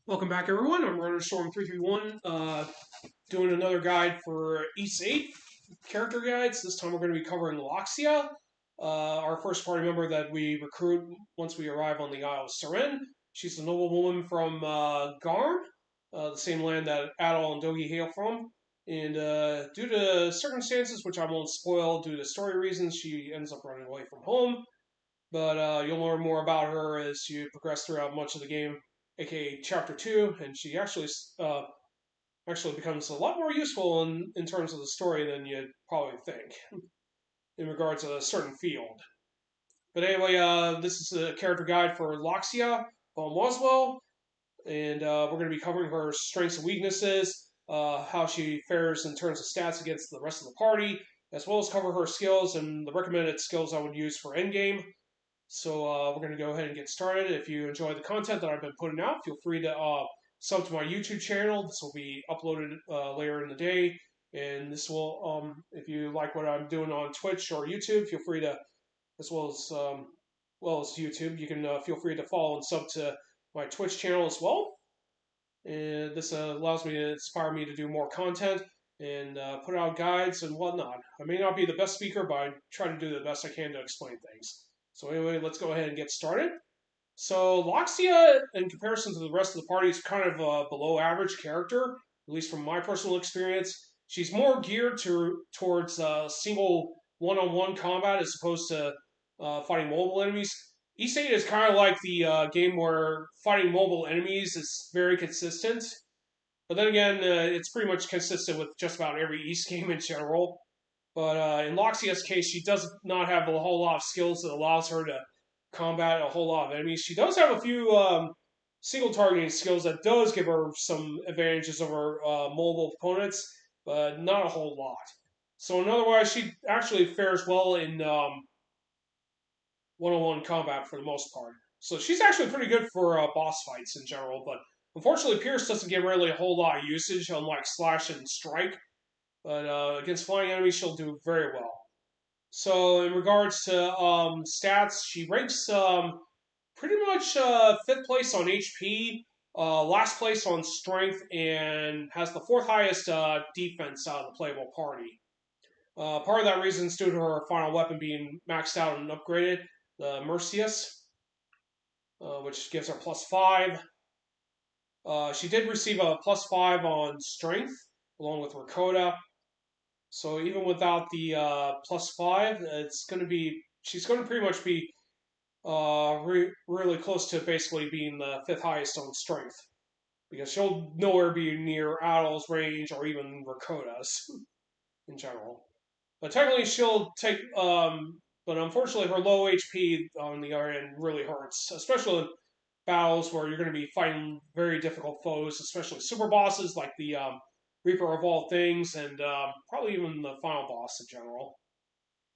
Welcome back, everyone. I'm Runner Storm 331, doing another guide for Ys VIII character guides. This time we're going to be covering Laxia, our first party member that we recruit once we arrive on the Isle of Seren. She's a noblewoman from Garm, the same land that Adol and Dogi hail from. And due to circumstances, which I won't spoil due to story reasons, she ends up running away from home. But you'll learn more about her as you progress throughout much of the game, aka Chapter 2, and she actually becomes a lot more useful in terms of the story than you'd probably think in regards to a certain field. But anyway, this is a character guide for Laxia von Roswell, and we're going to be covering her strengths and weaknesses, how she fares in terms of stats against the rest of the party, as well as cover her skills and the recommended skills I would use for endgame. So we're going to go ahead and get started. If you enjoy the content that I've been putting out, feel free to sub to my YouTube channel. This will be uploaded later in the day. And this will, if you like what I'm doing on Twitch or YouTube, feel free to, as well as YouTube, you can feel free to follow and sub to my Twitch channel as well. And this allows me to inspire me to do more content and put out guides and whatnot. I may not be the best speaker, but I try to do the best I can to explain things. So anyway, let's go ahead and get started. So Laxia, in comparison to the rest of the party, is kind of a below average character, at least from my personal experience. She's more geared towards single one-on-one combat as opposed to fighting mobile enemies. Ys VIII is kind of like the game where fighting mobile enemies is very consistent. But then again, it's pretty much consistent with just about every Ys game in general. But in Laxia's case, she does not have a whole lot of skills that allows her to combat a whole lot of enemies. She does have a few single targeting skills that does give her some advantages over mobile opponents, but not a whole lot. So in other words, she actually fares well in one-on-one combat for the most part. So she's actually pretty good for boss fights in general, but unfortunately Pierce doesn't get really a whole lot of usage, unlike Slash and Strike. But against flying enemies, she'll do very well. So in regards to stats, she ranks pretty much fifth place on HP, last place on strength, and has the fourth highest defense out of the playable party. Part of that reason is due to her final weapon being maxed out and upgraded, the Percious, which gives her +5. She did receive a +5 on strength, along with Rakota. So even without the +5, it's going to be she's going to pretty much be really close to basically being the fifth highest on strength, because she'll nowhere be near Adol's range or even Rakota's in general. But technically, she'll take. But unfortunately, her low HP on the other end really hurts, especially in battles where you're going to be fighting very difficult foes, especially super bosses like the Reaper of all things, and probably even the final boss in general.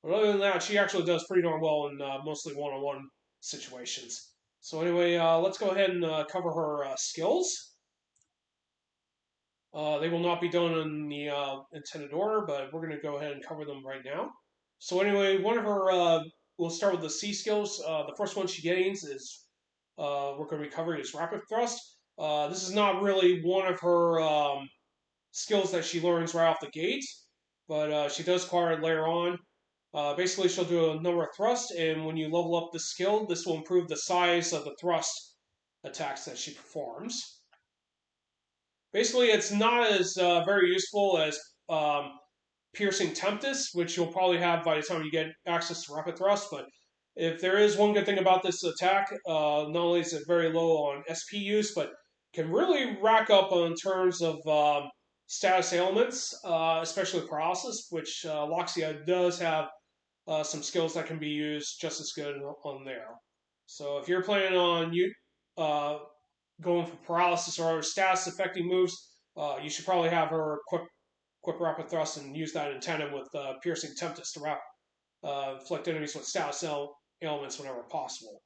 But other than that, she actually does pretty darn well in mostly one-on-one situations. So anyway, let's go ahead and cover her skills. They will not be done in the intended order, but we're going to go ahead and cover them right now. So anyway, one of her, we'll start with the C skills. The first one she gains is, we're going to be covering is Rapid Thrust. This is not really one of her skills that she learns right off the gate, but she does acquire it later on. Basically, she'll do a number of thrusts, and when you level up the skill, this will improve the size of the thrust attacks that she performs. Basically, it's not as very useful as Piercing Tempest, which you'll probably have by the time you get access to Rapid Thrust, but if there is one good thing about this attack, not only is it very low on SP use, but can really rack up in terms of status ailments, especially paralysis, which Laxia does have some skills that can be used just as good on there. So if you're planning on going for paralysis or other status affecting moves, you should probably have her quick rapid thrust and use that in tandem with piercing tempest to inflict enemies with status ailments whenever possible.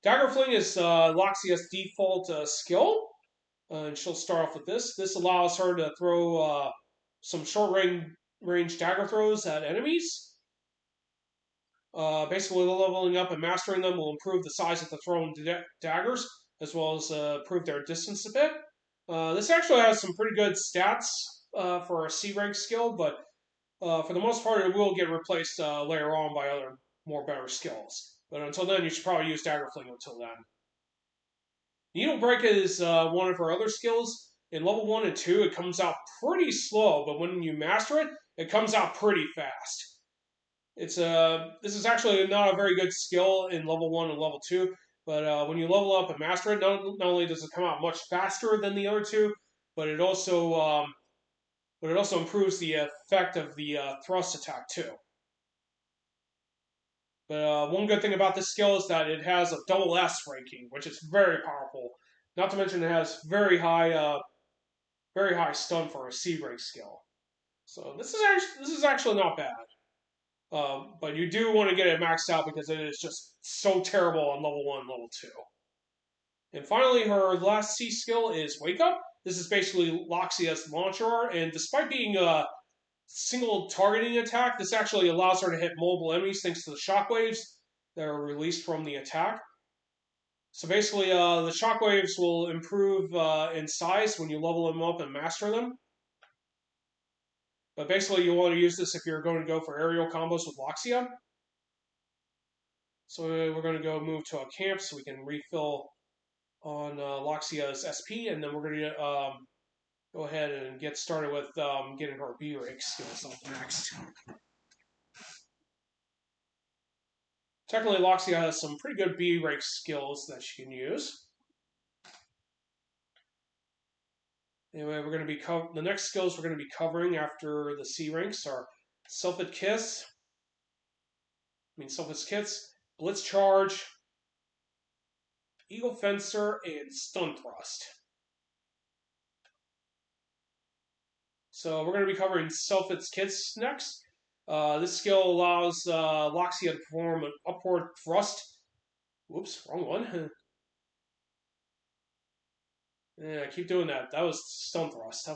Dagger Fling is Laxia's default skill, and she'll start off with this. This allows her to throw some short range dagger throws at enemies. Basically, leveling up and mastering them will improve the size of the thrown daggers. as well as improve their distance a bit. This actually has some pretty good stats for a C rank skill, but for the most part, it will get replaced later on by other more better skills. But until then, you should probably use Dagger Fling until then. Needle Break is one of her other skills. In level 1 and 2, it comes out pretty slow, but when you master it, it comes out pretty fast. This is actually not a very good skill in level 1 and level 2, but when you level up and master it, not only does it come out much faster than the other two, but it also improves the effect of the thrust attack too. But one good thing about this skill is that it has a double S ranking, which is very powerful. Not to mention it has very high stun for a C rank skill. So this is actually not bad. But you do want to get it maxed out because it is just so terrible on level 1 and level 2. And finally, her last C skill is Wake Up. This is basically Laxia's launcher, and despite being a single targeting attack, this actually allows her to hit multiple enemies thanks to the shockwaves that are released from the attack. So basically, the shockwaves will improve in size when you level them up and master them. But basically, you want to use this if you're going to go for aerial combos with Laxia. So we're going to go move to a camp so we can refill on Laxia's SP, and then we're going to go ahead and get started with getting her B-Rank skills up next. Technically, Laxia has some pretty good B-Rank skills that she can use. Anyway, we're going to be the next skills we're going to be covering after the C ranks are Sylphid Kiss, Blitz Charge, Eagle Fencer, and Stun Thrust. So we're going to be covering Sylphid's Kiss next. This skill allows Laxia to perform an upward thrust. Whoops, wrong one. Yeah, I keep doing that. That was Stun Thrust.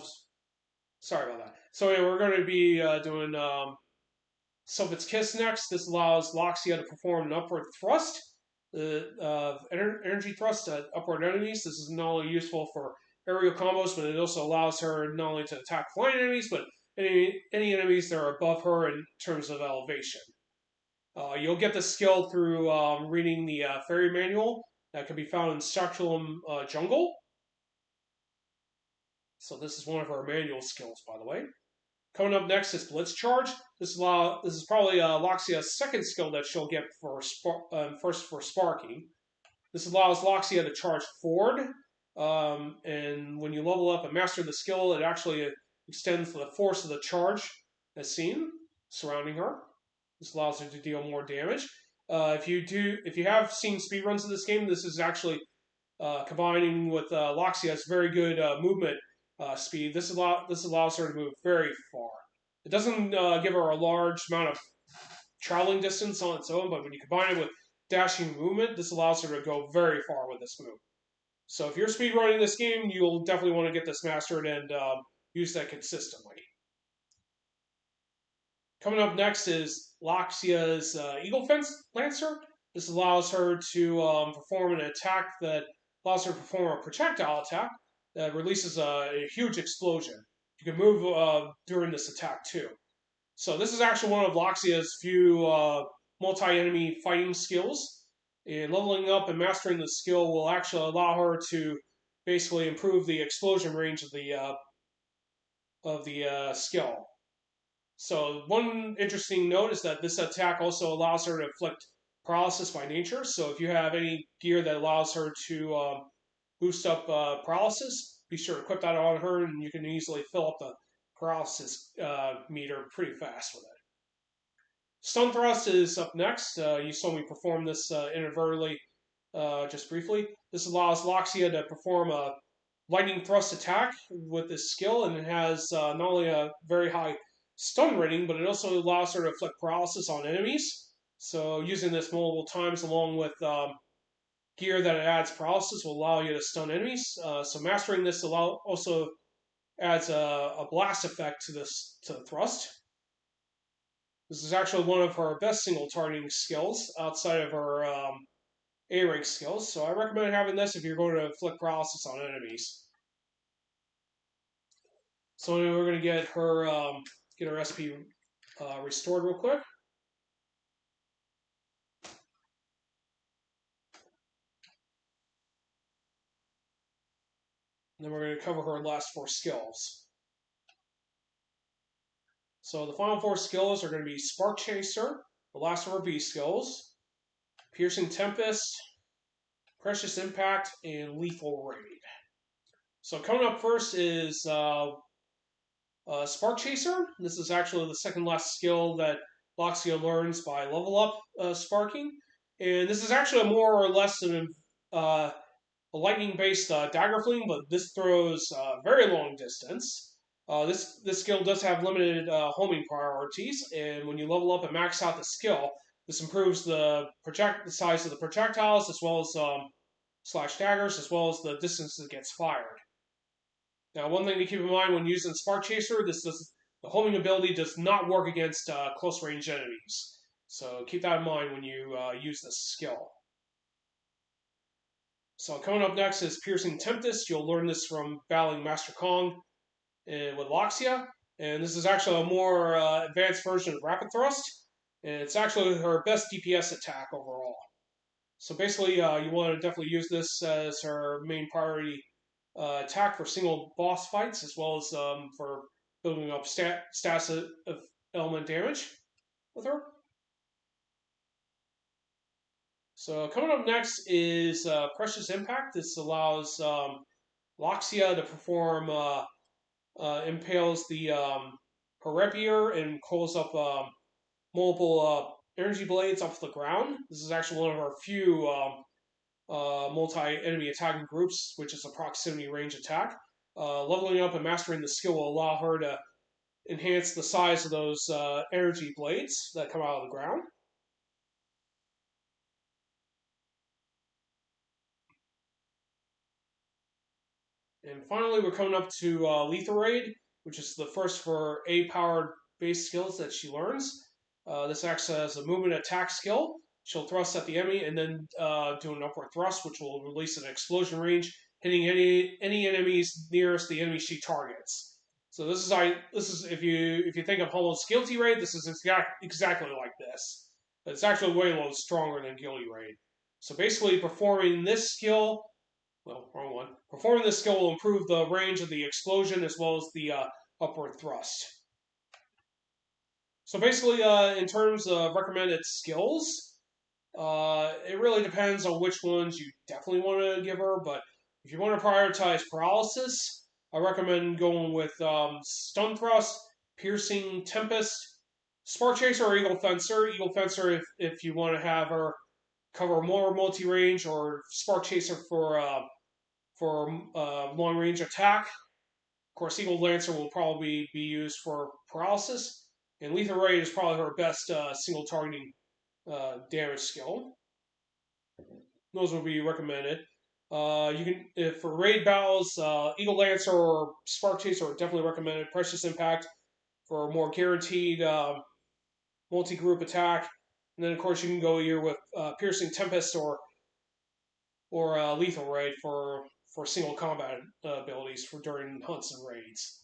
Sorry about that. So yeah, we're going to be doing Sylphid's Kiss next. This allows Laxia to perform an upward thrust, energy thrust at upward enemies. This is not only useful for aerial combos, but it also allows her not only to attack flying enemies, but any enemies that are above her in terms of elevation. You'll get this skill through reading the fairy manual that can be found in Saculum Jungle. So this is one of her manual skills, by the way. Coming up next is Blitz Charge. This is probably Laxia's second skill that she'll get for first for sparking. This allows Laxia to charge forward, and when you level up and master the skill, it actually extends the force of the charge as seen surrounding her. This allows her to deal more damage. If you have seen speedruns of this game, this is actually combining with Laxia's very good movement speed. This allows her to move very far. It doesn't give her a large amount of traveling distance on its own, but when you combine it with dashing movement, this allows her to go very far with this move. So if you're speedrunning this game, you'll definitely want to get this mastered and use that consistently. Coming up next is Laxia's Eagle Fence Lancer. This allows her to perform an attack that allows her to perform a projectile attack that releases a huge explosion. You can move during this attack too. So this is actually one of Laxia's few multi-enemy fighting skills. And leveling up and mastering the skill will actually allow her to basically improve the explosion range of the skill. So one interesting note is that this attack also allows her to inflict paralysis by nature. So if you have any gear that allows her to boost up paralysis, be sure to equip that on her, and you can easily fill up the paralysis meter pretty fast with it. Stun Thrust is up next. You saw me perform this inadvertently just briefly. This allows Laxia to perform a lightning thrust attack with this skill, and it has not only a very high stun rating, but it also allows her to inflict paralysis on enemies. So using this multiple times along with gear that adds paralysis will allow you to stun enemies. So mastering this also adds a blast effect to the thrust. This is actually one of her best single targeting skills outside of her A-rank skills, so I recommend having this if you're going to inflict paralysis on enemies. So anyway, we're going to get her SP restored real quick. And then we're going to cover her last 4 skills. So the final 4 skills are going to be Spark Chaser, the last of her B skills, Piercing Tempest, Precious Impact, and Lethal Raid. So coming up first is Spark Chaser. This is actually the second last skill that Laxia learns by level up sparking. And this is actually a more or less a lightning-based Dagger Fling, but this throws very long distance. This skill does have limited homing priorities, and when you level up and max out the skill, this improves the size of the projectiles as well as slash daggers, as well as the distance it gets fired. Now, one thing to keep in mind when using Spark Chaser, the homing ability does not work against close range enemies. So keep that in mind when you use this skill. So coming up next is Piercing Tempest. You'll learn this from battling Master Kong with Laxia. And this is actually a more advanced version of Rapid Thrust. And it's actually her best DPS attack overall. So basically, you want to definitely use this as her main priority attack for single boss fights, as well as for building up stats of element damage with her. So coming up next is Precious Impact. This allows Laxia to perform impales her rapier and calls up multiple energy blades off the ground. This is actually one of our few multi-enemy attacking groups, which is a proximity range attack. Leveling up and mastering the skill will allow her to enhance the size of those energy blades that come out of the ground. And finally, we're coming up to Lethal Raid, which is the first for A-powered base skills that she learns. This acts as a movement attack skill. She'll thrust at the enemy and then do an upward thrust, which will release an explosion range, hitting any enemies nearest the enemy she targets. So this is if you think of Hollow's Guilty Raid, this is exactly like this. But it's actually way a little stronger than Guilty Raid. So basically, performing this skill. Well, wrong one. Performing this skill will improve the range of the explosion as well as the upward thrust. So basically, in terms of recommended skills, it really depends on which ones you definitely want to give her. But if you want to prioritize paralysis, I recommend going with Stun Thrust, Piercing Tempest, Spark Chaser, or Eagle Fencer. Eagle Fencer if you want to have her cover more multi-range, or Spark Chaser for long range attack. Of course, Eagle Lancer will probably be used for paralysis, and Lethal Raid is probably her best single targeting damage skill. Those will be recommended. You can, if for raid battles, Eagle Lancer or Spark Chaser are definitely recommended. Precious Impact for a more guaranteed multi-group attack, and then of course you can go here with Piercing Tempest or Lethal Raid for single combat abilities for during hunts and raids.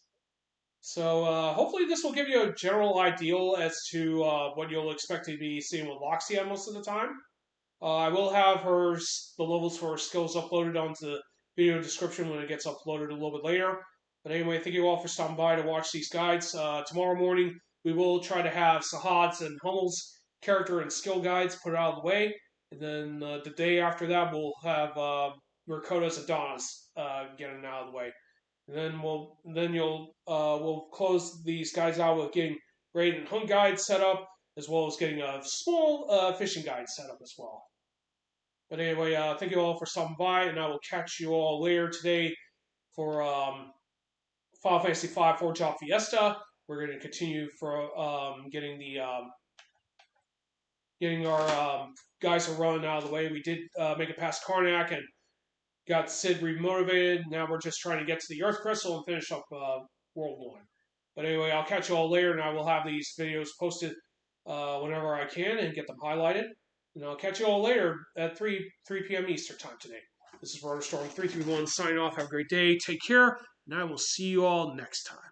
So hopefully this will give you a general idea as to what you'll expect to be seeing with Laxia most of the time. I will have the levels for her skills uploaded onto the video description when it gets uploaded a little bit later. But anyway, thank you all for stopping by to watch these guides. Tomorrow morning, we will try to have Sahad's and Hummel's character and skill guides put out of the way. And then the day after that, we'll have Rakota's and Donna's getting out of the way. And then we'll close these guides out with getting raid and hunt guides set up, as well as getting a small fishing guide set up as well. But anyway, thank you all for stopping by, and I will catch you all later today for Final Fantasy V Forge Out Fiesta. We're going to continue for getting our guys to run out of the way. We did make it past Karnak and got Sid remotivated. Now we're just trying to get to the Earth Crystal and finish up World 1. But anyway, I'll catch you all later, and I will have these videos posted whenever I can and get them highlighted. And I'll catch you all later at 3 p.m. Eastern time today. This is Storm 331 signing off. Have a great day. Take care, and I will see you all next time.